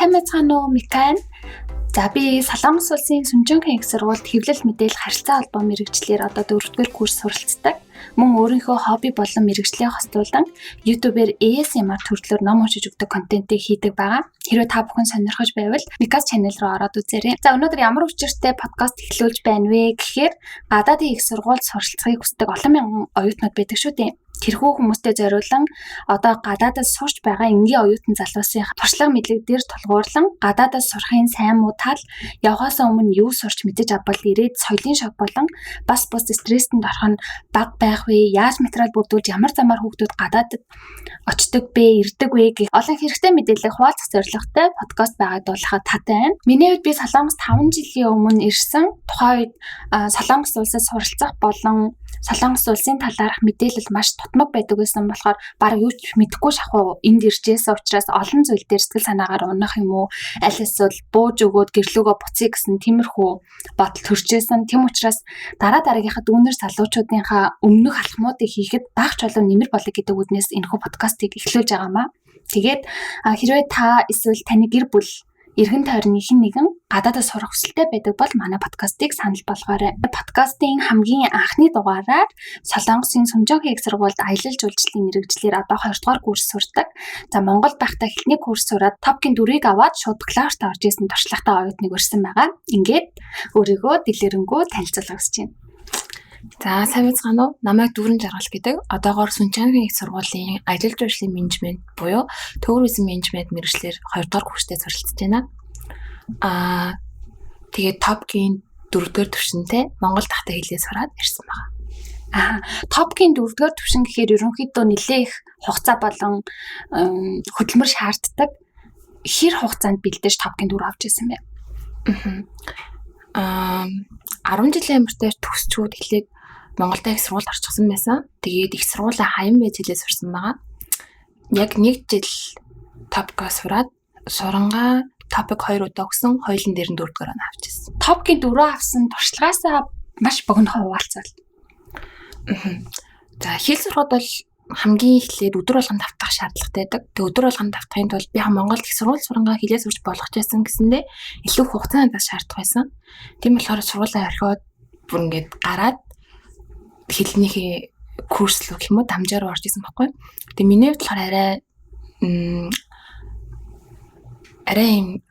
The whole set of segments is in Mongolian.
Сайн мэцгаано Микаэн. За би Солонгос улсын Сүнжэнгийн их сургуульд хэвлэл мэдээлэл харилцаа холбоо мэргэжлэр одоо 4-р курс суралцдаг. Мөн өөрийнхөө хобби болон мэргэжлээ хостуулан YouTube-ээр ASMR төрлөөр ном уншиж өгдөг контентыг хийдэг байгаа. Хэрвээ та бүхэн сонирхож байвал Mika's channel руу ороод үзээрэй. За өнөөдөр ямар учиртай подкаст эхлүүлж байна вэ гэхээр гадаадын их сургуульд суралцахыг хүсдэг олон мянган оюутнууд байдаг шүү дээ. Тэрхүү хүмүүстэй зориулан одоо гадаадаас сурч байгаа энгийн оюутан залуусын туршлага мэдлэг дээр тулгуурлан гадаадаас сурахын сайн муу тал явахаасаа өмнө юу сурч мэдэж авбал ирээд соёлын шок болон бас бус стрестэнд орох нь бага байх вэ? Яаж материал бүрдүүлж ямар замаар хүүхдүүд гадаадд очдог бэ, ирдэг вэ гэх олон хэрэгтэй мэдээлэл хуваалцах зорилготой подкаст байгаад болохоо татай байна. Миний хувьд би Солонгост 5 жилийн өмнө ирсэн. Тухайн үед Солонгос улсад суралцах болон Солонгос улсын талаарх мэдээлэл маш тутмаг байдаг байсан болохоор бараг юу ч мэдэхгүй шахуу энд иржээс учраас олон зүйл дээр сэтгэл санаагаар унах юм уу, аль эсвэл бууж өгөөд гэрлөөгөө буцъя гэсэн тиймэрхүү бодол төржсэн. Тэм учраас дараагийнхаа дүүнер залуучуудынхаа өмнөх алхмуудыг хийхэд багч болон нэмэр болог гэдэг үднээс энэхүү подкастыг эхлүүлж байгаамаа. Тэгээд хэрвээ та эсвэл таны гэр бүл эргэн тойрны хэн нэгэн гадаадаас сурах хүсэлтэй байдаг бол манай подкастыг санал болгоорой. Подкастын хамгийн анхны дугаараар Солонгосын Сүнжэнгийн их сургуульд аялал жуулчлалын мэргэжлэр одоо 2 дугаар курс сурдаг. За Монголд байхдаа эхний курс сураад топгийн 4-ийг аваад шууд бакалаврт орж исэн туршлагатай оюутныг өрсөн байгаа. Ингээд өөрийгөө дэлгэрэнгүй танилцуулах гэж байна. За сайн мэцгаано уу? Намайг Дүүрэн Жаргал гэдэг. Одоогоор Сүнжэнгийн их сургуулийн аялал жуулчлалын менежмент буюу туризм менежмент мэргэжлэр 2 дугаар курстэй суралцж байна. Тэгээд топгийн 4-р төвшөнтэй Монгол дахта хэлээ сураад ирсэн байна. Топгийн 4-р төвшин гэхээр ерөнхийдөө нэлээ их хугацаа болон хөдөлмөр шаарддаг. Хэр хугацаанд бэлдэж топгийн 4 авч ирсэн бэ? 10 жилийн амартай төгсчүүд эхлээд Монголд их сургуульд орчихсон байсан. Тэгээд их сургуулаа хаян байж хэлээ сурсан байгаа. Яг 1 жил топко сураад сурангаа топик 2 удаа өгсөн, хоёулын дээр нь 4-р оноо авчихсан. Топгийн 4 авсан туршлагаасаа маш богино хуваалцвал. За хэл сурахад бол хамгийн эхлээд өдөр болгон давтах шаардлагатай байдаг. Тэгээд өдөр болгон давтахын тулд би Монголд их сургууль сурангаа хэлээ сурч болох гэсэн гэсэндээ илүү хугацаанд шаардах байсан. Тийм болохоор сургуулаа орхиод бүр ингээд гараад хэлнийхээ курс руу гэх юм уу дамжаар орж исэн байхгүй. Тэгээ миний хувьд болохоор арай юм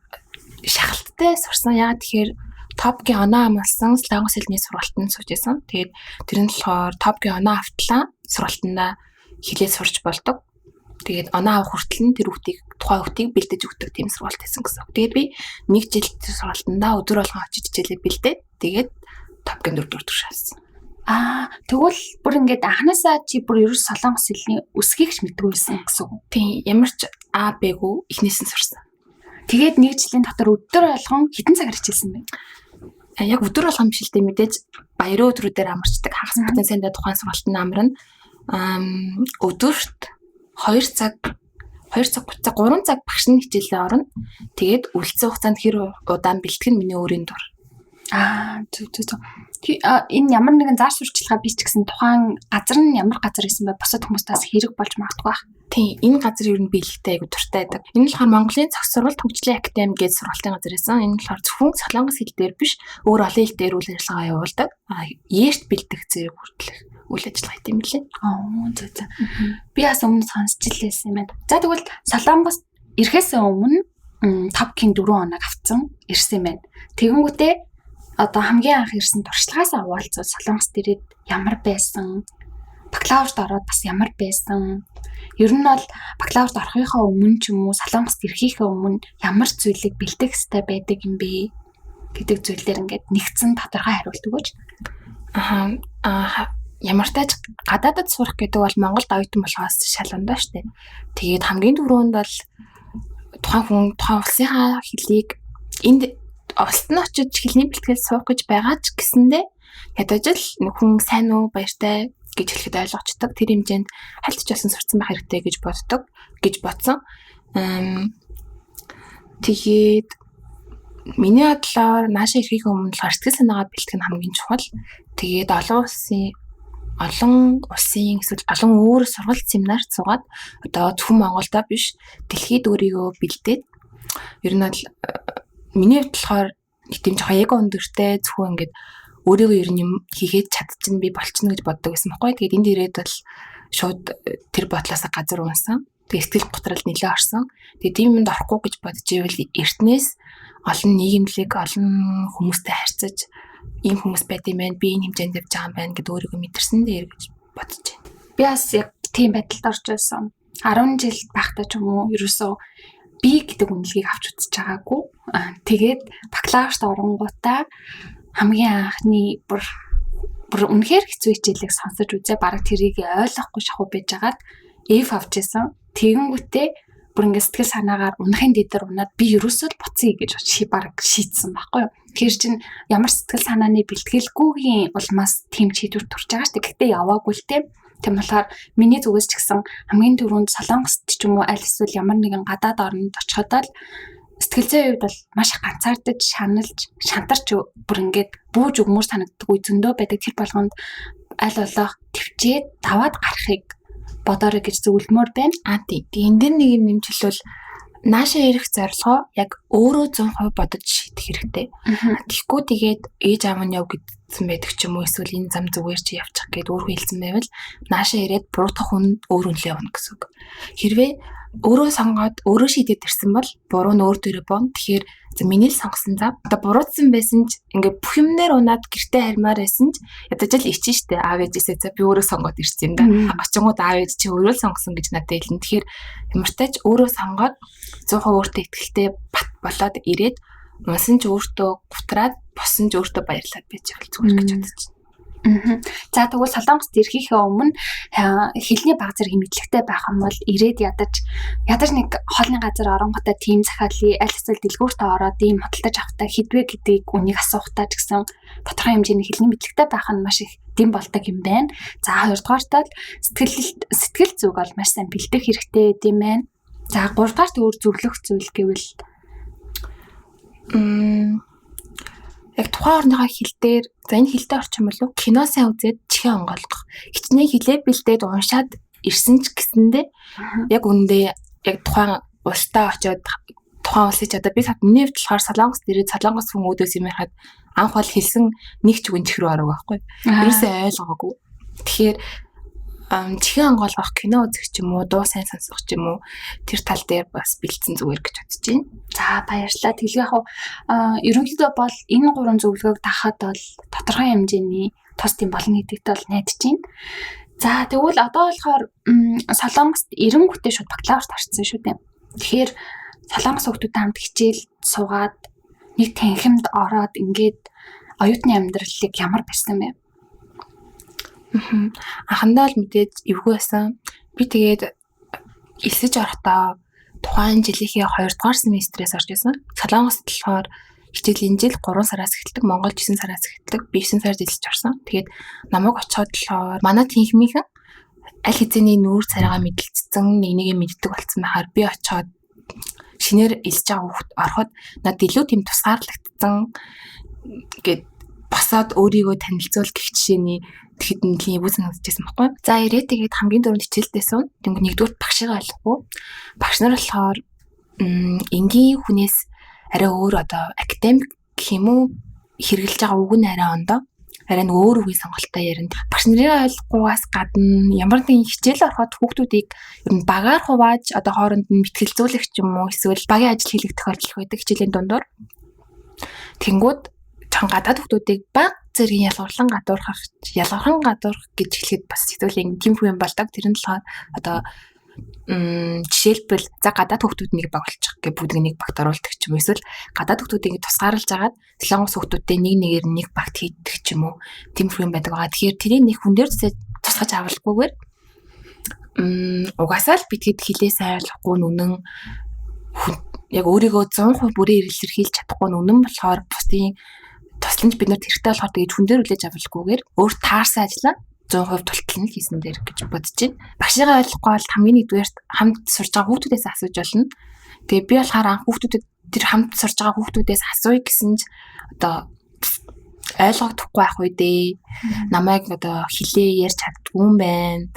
шахалттай сурсан. Яагаад тэгэхээр топгийн оноо амлсан Солонгос хэлний сургалтанд сууж исэн. Тэгээд тэр нь болохоор топгийн оноо автлаа сургалтандаа хэлээ сурч болдог. Тэгээд оноо авах хүртэл нь тэр тухайн хүүхдийг бэлдэж өгдөг тийм сургалт байсан гэсэн. Тэгээд би 1 жил сургалтандаа өдөр болгон очиж хичээлээ бэлдээд тэгээд топгийн 4-р төвш авсан. Тэгвэл бүр ингээд анханасаа чи бүр ерөөс Солонгос хэлний үсгийг ч мэдгүй байсан гэсэн үг. Тийм, ямар ч бэгүү эхнээс нь сурсан. Тэгээд 1 жилийн дотор өдөр болгон хэдэн цагаар хичээлсэн бэ? Яг өдөр болгон биш л дээ, мэдээж баярын өдрүүдээр амарчдаг. Хагас бүтэн сандаа тухайн сургалтын амарна. Өдөрт 2 цаг 3 цаг багш нь хичээлээ орно. Тэгээд үлдсэн хугацаанд хэр удаан бэлтгэх нь миний өөрийн дур. Зүг. Энэ ямар нэгэн зар сурталчилгаа биш ч гэсэн тухайн газар нь ямар газар байсан бэ? Бусад хүмүүстээс хэрэг болж магадгүй байх. Тийм, энэ газар ер нь биелэгтэй айгу дуртай байдаг. Энэ болохоор Монголын цогц сургалт хөгжлийн академи гэж сургалтын газар байсан. Энэ болохоор зөвхөн Солонгос хэл дээр биш, өөр олон хэл дээр үйл ажиллагаа явуулдаг. Яарт бэлдэх зэрэг хүртэлх үйл ажиллагаа хийх юм лээ. Зүг. Би бас өмнө сонсч илсэн юм байна. За тэгвэл Солонгост ирэхээс өмнө топгийн 4 оног авсан ирсэн юм байна. Тэгэнгүүтээ одоо хамгийн анх ирсэн туршлагаасаа хуваалцвал Солонгост ирээд ямар байсан? Бакалаврт ороод бас ямар байсан? Ер нь бол бакалаврт орохынхаа өмнө ч юм уу Солонгост ирэхийнхээ өмнө ямар зүйлийг бэлдэх хэрэгтэй байдаг юм бэ гэдэг зүйлээр ингээд нэгдсэн тодорхой хариулт өгөөч. Ямар ч тач гадаадд сурах гэдэг бол Монголд оюутан болохоос шалгандаа штэ. Тэгээд хамгийн түрүүнд бол тухайн улсынхаа хэлийг энд улсад нь очиж хэлний бэлтгэл суух гэж байгаа ч гэсэндээ ядаж л хүн сайн уу баяртай гэж хэлэхэд ойлгочдөг. Тэр хэмжээнд хальтж болсон сурцсан байх хэрэгтэй гэж бодсон. Тэгээд миний бодлоор наашаа ирэхийг өмнө сэтгэл санаагаа бэлтгэх нь хамгийн чухал. Тэгээд олон улсын эсвэл олон өөр сургалт семинарт суугаад одоо зөвхөн Монголда биш дэлхийд өөрийгөө бэлдээд Ер нь бол миний хувьд болохоор тийм жоохон эго өндөртэй зөвхөн ингээд өөрийгөө ер нь юм хийгээд чадчихна би болчихно гэж боддог байсан байхгүй. Тэгээд энд ирээд бол шууд тэр бодлоосоо газар унсан. Тэгээд сэтгэл готрол нэлээ орсон. Тэгээд тийм юмд орохгүй гэж бодож ивэл эртнээс олон нийгэмлэг, олон хүмүүстэй харьцаж ийм хүмүүс байт юм байна. Би энэ хэмжээнд явж байгаа юм байна гэдээ өөрийгөө мэдэрсэн дээр гэж бодож байна. Би бас яг тийм байдалд орж байсан. 10 жил байхдаа ч юм уу ерөөсөө би гэдэг үнэлгийг авч үзэж байгаагүй. Тэгээд бакалаврт оронгуудаа хамгийн анхны бүр үнэхээр хэцүү хичээлийг сонсож үзээ. Бараг тэрийг ойлгохгүй шахуу байж байгаад F авч исэн. Тэгэнгүүтээ бүр ингээд сэтгэл санаагаар унахын дээр унаад би ерөөсөө л буцъя гэж бараг шийдсэн байхгүй юу. Тэгэхээр чинь ямар сэтгэл санааны бэлтгэлгүйгийн улмаас тийм шийдвэр төрж байгаа шүү дээ. Гэхдээ яваагүй л тийм. Тийм болохоор миний зүгээс ч гэсэн хамгийн түрүүнд Солонгост ч юм уу аль эсвэл ямар нэгэн гадаад орнд очиход л сэтгэл зүйн хувьд бол маш их ганцаардаж, шантарч бүр ингээд бүүж өгмөр санагддаггүй зөндөө байдаг. Тэр болгонд аль болох төвчээд даваад гарахыг бодоорой гэж зөвлөмөр байна. Тийм. Энд дээр нэг юм нэмжлэл наашаа ирэх зорилгоо яг өөрөө 100% бодож шийдэх хэрэгтэй. Тэгэхгүй тэгээд ээж аав нь яв гэсэн байдаг ч юм уу эсвэл энэ зам зүгээр чи явчих гээд өөрөө хэлсэн байвал наашаа ирээд буруутгах хүн өөр үнэлээ явна гэсэн үг. Хэрвээ өөрөө сонгоод өөрөө шийдээд ирсэн бол буруу нь өөр дөрөө бон. Тэгэхээр миний л сонгосон зам. Одоо буруутсан байсан ч ингээд бүх юмнээр унаад гэртээ харьмаар байсан ч ядаж л ичэн штэ аав ээжээсээ за би өөрөө сонгоод ирсэн юм да. Очингууд аав ээж чи өөрөө л сонгосон гэж надад хэлнэ. Тэгэхээр ямартай ч өөрөө сонгоод 100% өөртөө ихтэй бат болоод ирээд унсан ч өөртөө гутраад босон ч өөртөө баярлаад байж байгаа зүгээр гэж бодож байна. За тэгвэл Солонгост ирэхийнхээ өмнө хэлний баг зэрэг мэдлэгтэй байх юм бол ирээд ядаж нэг хоолны газар оронготой тийм захиалын аль эсвэл дэлгүүртээ ороод ийм худалдаж авахтаа хэдвэ гэдгийг үнийг асуухтаа ч гэсэн тодорхой хэмжээний хэлний мэдлэгтэй байх нь маш их дэм болдог юм байна. За хоёрдугаартаа сэтгэл зүг бол маш сайн бэлдэх хэрэгтэй гэдэм байна. За гуравдугаарт өөр зөвлөх зүйл гэвэл яг тухайн орныхоо хэл дээр за энэ хэлтэй орчин болов кино сайн үзээд чихээ онгойлгох. Хичнээн хэлээ бэлдээд уншаад ирсэн ч гэсэндээ яг үндэ яг тухайн улстай очиод тухайн улсыг одоо би миний хувьд болохоор Солонгост ирээд Солонгос хүн өөдөөс юм ярихад анх бол хэлсэн нэг ч үгэн чих рүү орог байхгүй. Ерөөсөө ойлгоогүй. Тэгэхээр чихээ онгойлгох, кино үзэх ч юм уу, дуу сайн сонсох ч юм уу тэр тал дээр бас бэлдсэн зүгээр гэж бодож байна. За баярлалаа. Тэгэл яг ерөнхийдөө бол энэ гурван зөвлөгөөг тахад бол тодорхой хэмжээний тус тийм болно гэдэгт бол найдаж байна. За тэгвэл одоо болохоор Солонгост эренгүүтээ шууд бакалаврт орсон шүү дээ. Тэгэхээр Солонгос хүмүүстэй хамт хичээл суугаад нэг танхимд ороод ингээд оюутны амьдралыг ямар байсан бэ? Анхандаа л мэдээж эвгүй байсан. Би тэгээд элсэж орохдоо тухайн жилийнхээ 2 дугаар семестрээс орж исэн. Солонгост болохоор хичээлийн жил 3 сараас эхэлдэг, Монгол 9 сараас эхэлдэг. Би 9 сард элсэж орсон. Тэгээд намайг очиход болохоор манай тэнхимийнхэн аль хэзээний нүүр царайгаа мэдлэгдсэн, нэг мэддэг болсон байхаар би очиход шинээр элсэж байгаа хүүхд ороход надад илүү тийм тусгаарлагдсан гэд босоод өөрийгөө танилцуул гэх жишээний тэгэхэд нэлийн эвгүй санагдчихсан байхгүй. За ирээд тэгээд хамгийн дөрөнд хичээлдээсэн. Тэнгүү нэгдүгээр багшигаа ойлгохгүй. Багш нар болохоор энгийн хүнээс арай өөр одоо академик гэх юм уу хэрэгжилж байгаа үг нь арай ондоо. Арай нэг өөр үгийн сонголттой ярина. Багш нарын ойлгохгүйгаас гадна ямар нэгэн хичээл ороход хүүхдүүдийг ер нь багаар хувааж одоо хооронд нь мэтгэлзүүлэх ч юм уу эсвэл багийн ажил хийх тохиолдол байдаг хичээлийн дундуур. Тэнгүүд гадаад хүмүүсийг баг зэргийн ялгархан гадуурхах гэж хэлэхэд бас хэвлэн тийм хүн болдог. Тэр нь болохоор одоо жишээлбэл за гадаад хүмүүсд нэг баг болчих гэх бүгд нэг багт оруулдаг ч юм уу эсвэл гадаад хүмүүсийг тусгаарлаж агаад Солонгос хүмүүстэй нэг нэгээр нэг багт хийдэг ч юм уу тийм хүн байдаг байгаа. Тэгэхээр тэрийг нэг хүн дээр тусгаж авалгүйгээр угаасаа л битгэд хилээ сайн ойлгохгүй нүнэн яг өөрийгөө 100% бүрээр илэрхийлж чадахгүй нүнэн болохоор бусдын тусламж бид нарт хэрэгтэй болохоор тэгж хүн дээр үлээж авалгүйгээр өөр таарсан ажиллаа 100% тултална хийсэн дээр гэж бодож байна. Багшигаа ойлгохгүй бол хамгийн нэгдүгээрт хамт сурж байгаа хүүхдүүдээс асууж болно. Тэгээ би болохоор анх хүүхдүүдэд тэр хамт сурж байгаа хүүхдүүдээс асууя гэсэн ч одоо ойлгохдохгүй байх үедээ намайг одоо хилээ ярьж чаддгүй юм байна.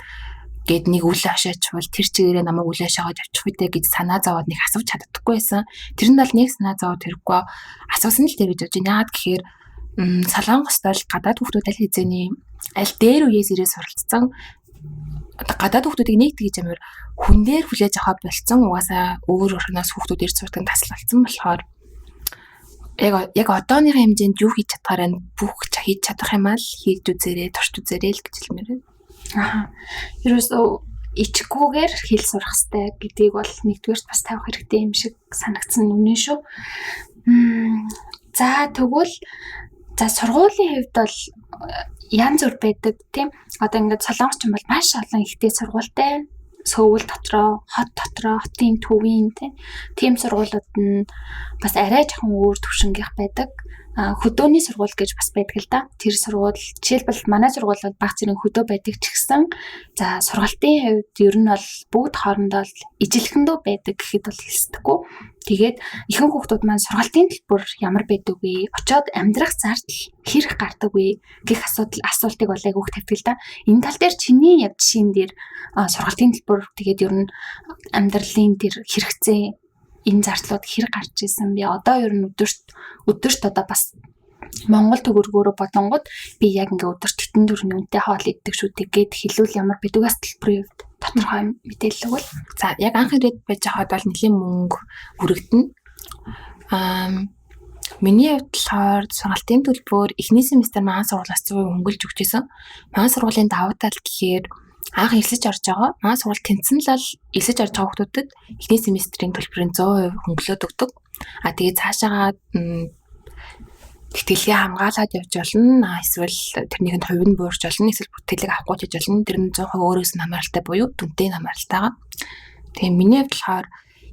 гэд нэг үл хашаачвал тэр чигээрээ намайг үл хашаагаад явчих үедээ гэж санаа зовоод нэг асууж чаддаггүй байсан. Тэр нь бол нэг санаа зовоод хэрэггүй асуусан л тэр гэж бодож байна. Яагаад гэхээр Солонгост бол гадаад хүүхдүүд аль хэзээний аль дээр үеэс ирээ суралцсан гадаад хүүхдүүдийг нэг тэгж амар хүн дээр хүлээж авах болцсон угаасаа өөр орноос хүүхдүүд ирж сурдаг тасал болсон болохоор яг одооныхаа хэмжээнд юу хийж чадхаараа бүх хийж чадах юм аа л хийж үзээрэй, турш үзээрэй л гэж хэлмээр байна. Ерөөсөө ичгүүгээр хэл сурах хэрэгтэй гэдгийг бол нэгдүгээрт бас тавих хэрэгтэй юм шиг санагдсан үнэн шүү. За тэгвэл сургуулийн хувьд бол янз бүр байдаг тийм. Одоо ингээд солонгосч юм бол маш олон ихтэй сургуультай. Сөүл дотроо, хот дотроо, хотын төвийн тийм сургуулиуд нь бас арай жоохон өөр төвшингийнх байдаг. Хөдөөний сургууль гэж бас байдаг л да. Тэр сургууль жишээлбэл манай сургууль бол баг зэрэг хөдөө байдаг ч гэсэн за сургалтын хувьд ер нь бол бүгд хоорондоо ижилхэндөө байдаг гэхэд бол хэлсдэггүй. Тэгээд ихэнх хүүхдүүд маань сургалтын төлбөр ямар байдаг вэ? Очоод амьдрах зардал хэрэг гардаг вэ гэх асуултыг бол айгүйх тавьдаг л да. Энэ тал дээр чиний яг жишээн дээр сургалтын төлбөр тэгээд ер нь амьдралын тэр хэрэгцээ энэ зардлууд хэрэг гарч ирсэн би одоо ер нь өдөрт одоо бас Монгол төгрөгөөрөө бодонгод би яг ингээ өдөрт тэтэн дөрвний үнэтэй хоол иддэг шүү дээ гэд хэлвэл ямар бидгээс төлбөрийн хувьд тодорхой мэдээлэл өгвөл за яг анх ирээд байж хаад бол нэлийн мөнгө хүрэгдэнэ. Миний хувьд болохоор сургалтын төлбөр эхний семестр маань сургуулиас 100% хөнгөлж өгч байсан. Маань сургуулийн давуу тал гэхээр анх элсэж орж байгаа. Маань сургууль тэнцэн л элсэж орж байгаа хүүхдүүдэд эхний семестрийн төлбөрийн 100% хөнгөлөөд өгдөг. Тэгээд цаашаагаа тэтгэлгээ хамгаалаад явж болно. Эсвэл тэрнийх нь хувь нь буурч болно. Эсвэл бүтээлэг авахгүй ч хийж болно. Тэр нь 100% өөрөөс нь хамааралтай буюу дүнтэй хамааралтайгаа. Тэгээ миний хувьд болохоор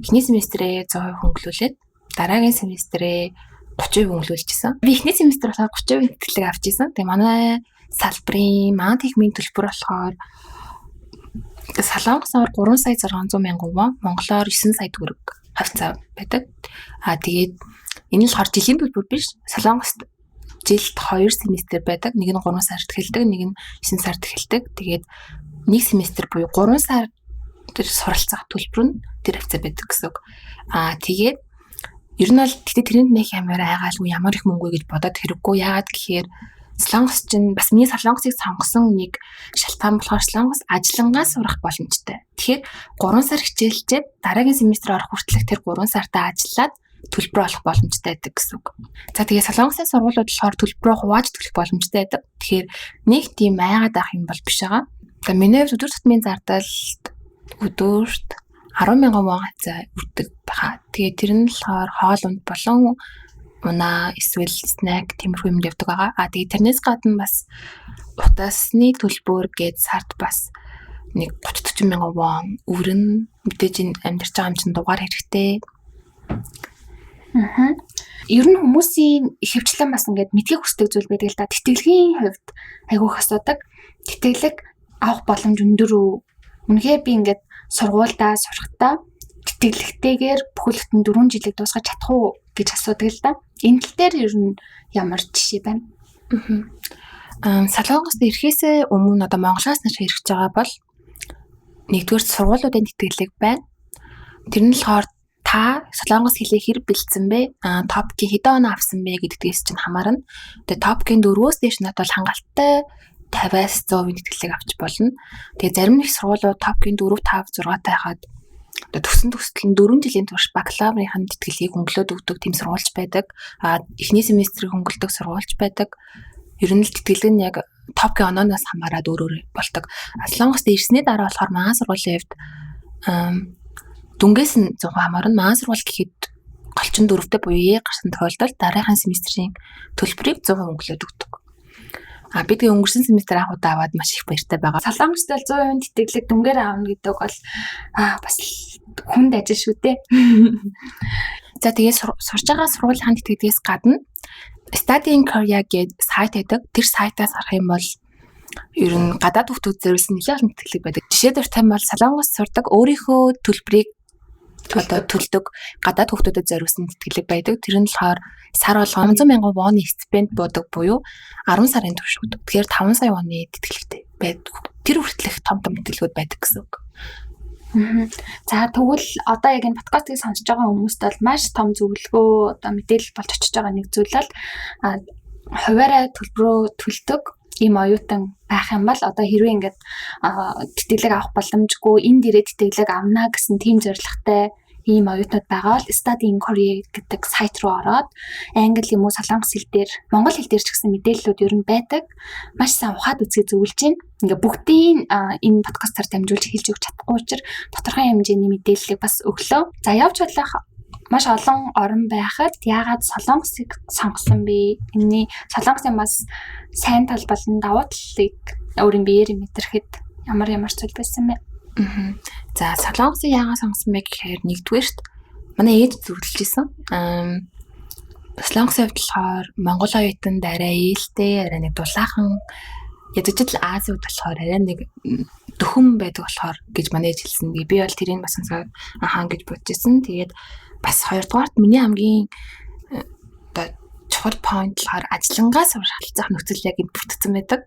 эхний семестрээ 100% хөнгөлүүлээд дараагийн семестрээ 30% хөнгөлүүлчихсэн. Би эхний семестр болохоор 30% тэтгэлэг авч ирсэн. Тэгээ манай салбарын маань техникийн төлбөр болохоор Солонгосоор 3 сая 600 мянган вон, монголоор 9 сая төгрөг хавцаа байдаг. Тэгээд энэ л болохоор жилийн төлбөр биш. Солонгост жилд 2 семестр байдаг. Нэг нь 3 сард эхэлдэг, нэг нь 9 сард эхэлдэг. Тэгээд нэг семестр буюу 3 сар тэр суралцах төлбөр нь тэр хавцаа байдаг гэсэн үг. Тэгээд ер нь бол тэгтээ тэрэнд нэг амар айгаалгүй ямар их мөнгө гэж бодоод хэрэггүй. Яагаад гэхээр Солонгос чинь бас миний солонгосыг сонгосон нэг шалтгаан болохоор солонгос ажиллангаа сурах боломжтой. Тэгэхээр 3 сар хичээлчээд дараагийн семестр орох хүртэлх тэр 3 сартаа ажиллаад төлбөр олох боломжтой байдаг гэсэн үг. За тэгээ солонгосын сургуулиуд болохоор төлбөрөө хувааж төлөх боломжтой байдаг. Тэгэхээр нэг тийм айгаад авах юм бол биш байгаа. За миний хувьд өдөр тутмын зардал өдөрт 10,000 вон хавцаа үрдэг баха. Тэгээ тэр нь болохоор хоол унд болон унаа эсвэл снэк тиймэрхүү юмд явдаг байгаа. Тэгээ тэрнээс гадна бас утасны төлбөр гээд сард бас нэг 30-40 мянган вон өрн мэдээж амьдарч байгаа юм чинь дугаар хэрэгтэй. Ер нь хүмүүсийн ихэвчлэн бас ингээд мэдхийг хүсдэг зүйл байдаг л да. Тэтгэлгийн хувьд айгүйх асуудаг. Тэтгэлэг авах боломж өндөр үү? Үнэхээр би ингээд сургуульдаа сурахдаа тэтгэлэгтэйгээр бүхэлдэн 4 жилиг дуусгаж чадах уу гэж асуудаг л да. Энэ тал дээр ер нь ямар жишээ байна? Солонгост ирэхээс өмнө одоо Монголоос нэр ирж байгаа бол нэгдүгээр сургуулиудын тэтгэлэг байна. Тэр нь болохоор та солонгос хэлээ хэр бэлдсэн бэ? Топкийн хэдэн оноо авсан бэ гэдгээс чинь хамаарна. Тэгээ топкийн 4-өөс дээш надад бол хангалттай 50-аас 100% тэтгэлэг авч болно. Тэгээ зарим нэг сургуулиуд топкийн 4, 5, 6 тайхад төсөл нь 4 жилийн турш бакалаврын тэтгэлгийг хөнгөлөөд өгдөг тийм сургуульч байдаг. Эхний семестрийг хөнгөлдөг сургуульч байдаг. Ер нь л тэтгэлэг нь яг топкийн онооноос хамаараад өөр болдог. Солонгост ирсний дараа болохоор маань сургуулийн хувьд дүнгээс нь 100% хамаарна. Маань сургууль гэхэд голчин 4-тэй буюу гарсан тохиолдолд дараагийн семестрийн төлбөрийг 100% хөнгөлөөд өгдөг. Би тэгээ өнгөрсөн семестр анхудаа аваад маш их баяртай байгаа. Солонгост бол 100% тэтгэлэг дүнгээр аавна гэдэг бол бас хүнд ажил шүү дээ. За тэгээ сурж байгаа сургуулийн тэтгэлгээс гадна Study in Korea гэдэг сайт байдаг. Тэр сайтаас харах юм бол ер нь гадаад хүүхдүүд зориулсан нэлээд олон тэтгэлэг байдаг. Жишээлбэл тань бол Солонгост сурдаг өөрийнхөө төлбөрийг төлдөг гадаад хүүхдүүдэд зориулсан тэтгэлэг байдаг. Тэр нь болохоор сар болгон 500 мянган вонны стипенд буудаг буюу 10 сарын турш өгдөг. Тэгэхээр 5 сая вонны тэтгэлэгтэй байдаг. тэр хүртэлх том мэдээлэлүүд байдаг гэсэн үг. За тэгвэл одоо яг энэ подкастыг сонсож байгаа хүмүүст бол маш том зөвлөгөө одоо мэдээлэл болж очиж байгаа нэг зүйл бол хуваарай төлбөрөө төлдөг ийм оюутан байх юм бол одоо хэрвээ ингээд тэтгэлэг авах боломжгүй энэ дээрээ тэтгэлэг авна гэсэн тийм зорилготой ийм оюутнууд байгаа бол Study in Korea гэдэг сайт руу ороод англи юм уу солонгос хэл дээр монгол хэл дээр ч гэсэн мэдээллүүд ер нь байдаг. Маш сайн ухаад үзье зөвлөж байна. Ингээ бүгдийн энэ подкастаар дамжуулж хэлж өгч чадахгүй учраас тодорхой хэмжээний мэдээллийг бас өглөө. За явж болох маш олон орн байхад яагаад солонгосыг сонгосон бэ? Энэний солонгосын бас сайн тал болон давуу талыг өөрийн биеэр мэдрэхэд ямар зүйл байсан бэ? За солонгосыг яагаад сонгосон бэ гэхээр нэгдүгээрт манай ээж зөвлөж исэн. Солонгосын хувьд болохоор Монгол оюутанд арай ээлтэй, арай нэг дулаахан ядчил Азиуд болохоор арай нэг дөхөн байдаг болохоор гэж манай ээж хэлсэн. Би бол тэрийг бас сонсоод ахаа гэж бодож исэн. Тэгээд бас хоёрдугаарт миний хамгийн одоо чухал point болохоор ажиллангаас суралцах нөхцөл яг энэ бүрдсэн байдаг.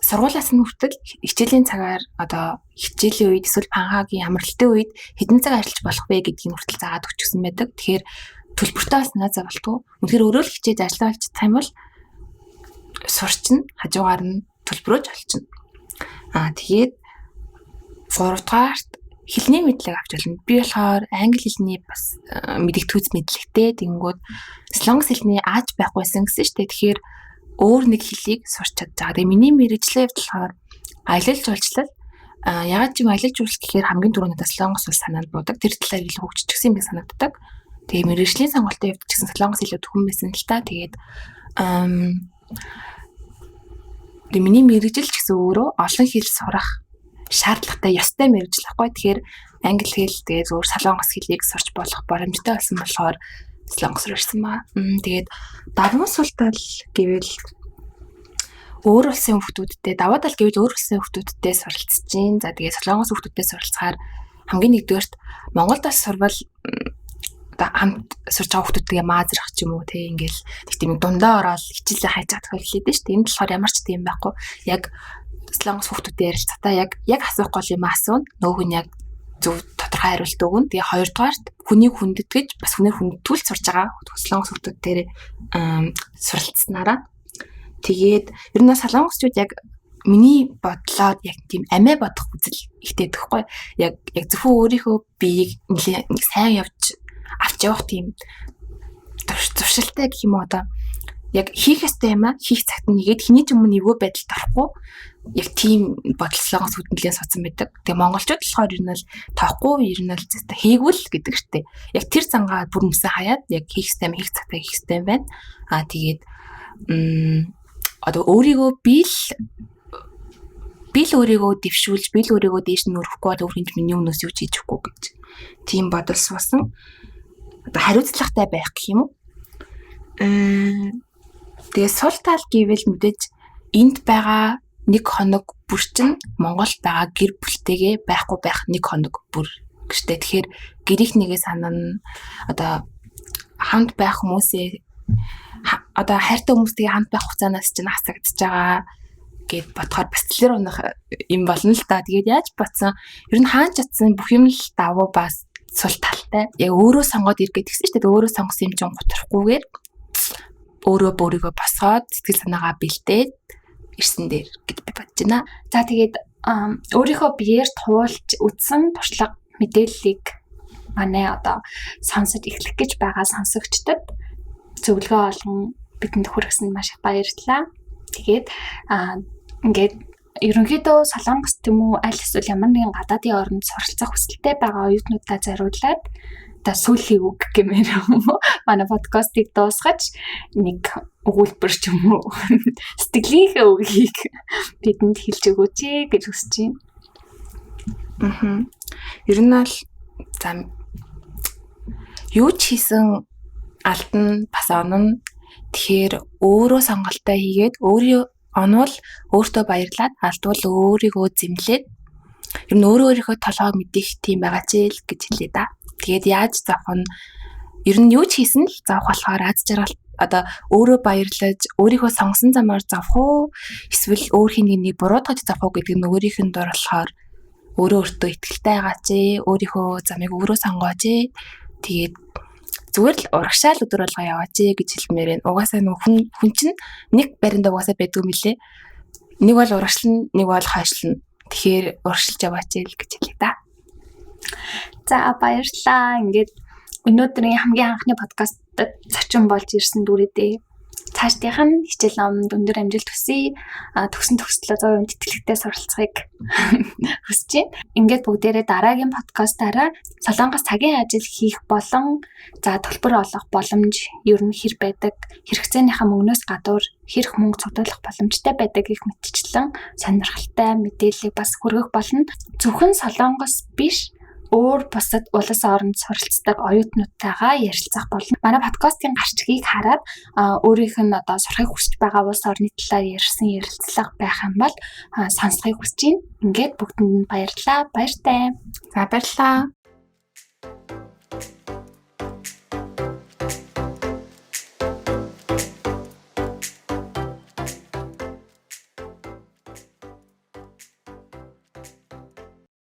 Сургуулиас нь хүртэл хичээлийн цагаар одоо хичээлийн үед эсвэл панхагийн амралтын үед хэдэн цаг ажиллаж болох вэ гэдгийг хүртэл заагаад өгчихсэн байдаг. Тэгэхээр төлбөртэй бас наа завалтгүй. Үнэхээр өөрөө л хичээж ажиллаж чадах юм бол сурчин хажуугаар нь төлбөрөөж олчихно. Тэгээд 3-дугаарт хэлний мэдлэг авч болно. Би болохоор англи хэлний бас мэдэгтүүц мэдлэгтэй. Тэнгүүд солонгос хэлний ааж байхгүйсэн гэсэн шүү дээ. Тэгэхээр өөр нэг хэлийг сурч чадж байгаа. Тэгээ миний мэргэжлийн хувьд болохоор аялал жуулчлал ягаад ч юм аялал жуулчлал гэхээр хамгийн түрүүнд солонгос улс санаанд буудаг. Тэр талаар илүү хөгжчихсэн юм би санагддаг. Тэгээ мэргэжлийн сонголтын хувьд ч гэсэн солонгос илүү төхөн байсан л та. Тэгээд миний мэргэжил ч гэсэн өөрөө олон хэл сурах шаардлагатай ёстой мэргэжил байхгүй. Тэгэхээр англи хэл тэгээд зөвхөн солонгос хэлийг сурч болох боломжтой болсон болохоор солонгос руу ирсэн ба. Тэгээд давуу сул тал гэвэл өөр улсын хүүхдүүдтэй давуу тал гэвэл өөр улсын хүүхдүүдтэй суралцж гин. За тэгээд солонгос хүүхдүүдтэй суралцахаар хамгийн нэгдүгээрт Монголд бас сурвал одоо хамт сурч байгаа хүүхдүүдтэйгээ маазрах ч юм уу те ингээл тийм дундаа ороод хичээлээ хайж чадах хэлээд шүү дээ. Энэ болохоор ямар ч тийм байхгүй. Яг солонгос хүүхдүүдтэй ярилцахтаа яг асуух гол юм асууна. Нөгөө хүн яг зөв тодорхой хариулт өгнө. Тэгээ хоёрдугаарт хүнийг хүндэтгэж бас хүнээр хүндэтгүүл сурж байгаа солонгос хүүхдүүдтэй суралцсанараа тэгээд ер нь солонгосчууд яг миний бодлоод яг тийм амиа бодох үзэл ихтэй тэгэхгүй. Яг зөвхөн өөрийнхөө биеийг нэг сайн авч явах тийм туршилттай гэх юм уу одоо яг хийх ёстой юм аа хийх цагт нэгээд хэний ч өмнө эвгүй байдалд орохгүй яг тийм бодол солонгос хүндлэн соцсон байдаг. Тэгээ монголчууд болохоор ер нь л тоохгүй ер нь л хийгүүл гэдэг штеп. Яг тэр зангаа бүр өмсөн хаяад яг хийх ёстой цагтаа хийх ёстой юм байна. Тэгээд одоо өөрийгөө би л өөрийгөө дэвшүүлж би л өөрийгөө дээш нь өрөхгүй бол өөр юм миний өмнөөс юу ч хийж өгөхгүй гэж. Тийм бодол суусан. Одоо хариуцлагатай байх гэх юм уу? Тэгээ сул тал гэвэл мэдээж энд байгаа нэг хоног бүр чинь Монголд байгаа гэр бүлтэйгээ байхгүй байх нэг хоног бүр гэжтэй. Тэгэхээр гэрийнх нэгээ санана одоо хамт байх хүмүүсээ одоо хайртай хүмүүстэйгээ хамт байх хугацаанаас чинь хасагдчихж байгаа гэд бодохоор бас тэлэр унах юм болно л да. Тэгээд яаж бодсон ер нь хаан чадсан бүх юм л давуу бас сул талтай. Яг өөрөө сонгоод иргээд гисэн шүү дээ. Өөрөө сонгосон юм чинь готрохгүйгээр өөрийгөө босгоод сэтгэл санаагаа бэлдээд ирсэн дээр гэж би бодож байна. За тэгээд өөрийнхөө биеэр туулж үтсэн туршлага мэдээллийг манай одоо сонсож эхлэх гэж байгаа сонсогчдод зөвлөгөө олгон бидэнд хүргэсэнд маш их баярлалаа. Тэгээд ингээд ерөнхийдөө солонгос тийм үү аль эсвэл ямар нэгэн гадаадын орнд суралцах хүсэлтэй байгаа оюутнуудаа зориулаад сүүлийн үг гэмээр манай подкастыг дуусгаж нэг өгүүлбэр ч юм уу сэтгэлийнхээ үгийг бидэнд хэлж өгөөч гэж хүсэж байна. Ер нь бол юу ч хийсэн алдна бас онно. Тэгэхээр өөрөө сонголтоо хийгээд өөрийн онвол өөртөө баярлаад алдвал өөрийгөө зэмлээд ер нь өөрийнхөө толгойг мэдэх тийм байгаа ч л гэж хэлээ да. Тэгээд яаж завах нь ер нь юу ч хийсэн л завах болохоор аз одоо өөрөө баярлаж өөрийнхөө сонгосон замаар завах уу эсвэл өөр хин нэг буруутгаж завах уу гэдэг нь өөрийнх нь дор болохоор өөрөө өөртөө итгэлтэй байгаач ээ, өөрийнхөө замыг өөрөө сонгооч ээ. Тэгээд зүгээр л урагшаал өдөр болго яваач ээ гэж хэлмээр байна. Угаасаа нэг хүн чинь нэг баринд угаасаа байдгүй мөлий. Нэг бол урагшлна, нэг бол хойшлно. Тэгэхээр урагшилж яваач ээ л гэж хэлээ да. За баярлалаа. Ингээд өнөөдрийн хамгийн анхны подкастт зочин болж ирсэн дүрээдээ. Цаашдынх нь хичээл номонд өндөр амжилт хүсье. Төгсөн төгслөө 100% тэтгэлэгтэй суралцахыг хүсэж байна. Ингээд бүгдээрээ дараагийн подкастаараа Солонгос цагийн ажил хийх болон төлбөр олох боломж ер нь хэр байдаг, хэрэгцээнийхээ мөнгнөөс гадуур хэрэг мөнгө цуглуулах боломжтой байдаг гэх мэтчлэн сонирхолтой мэдээлэл бас хүргэх болно. Зөвхөн Солонгос биш өөр бусад улс орнд суралцдаг оюутнуудтайгаа ярилцах болно. Манай подкастын гарчгийг хараад өөрийнх нь одоо сурахыг хүсэж байгаа улс орны талаар ярьсан ярилцлага байх юм бол сонсохыг хүсэж байна. Ингээд бүгдэнд нь баярлалаа. Баяртай. За баярлалаа.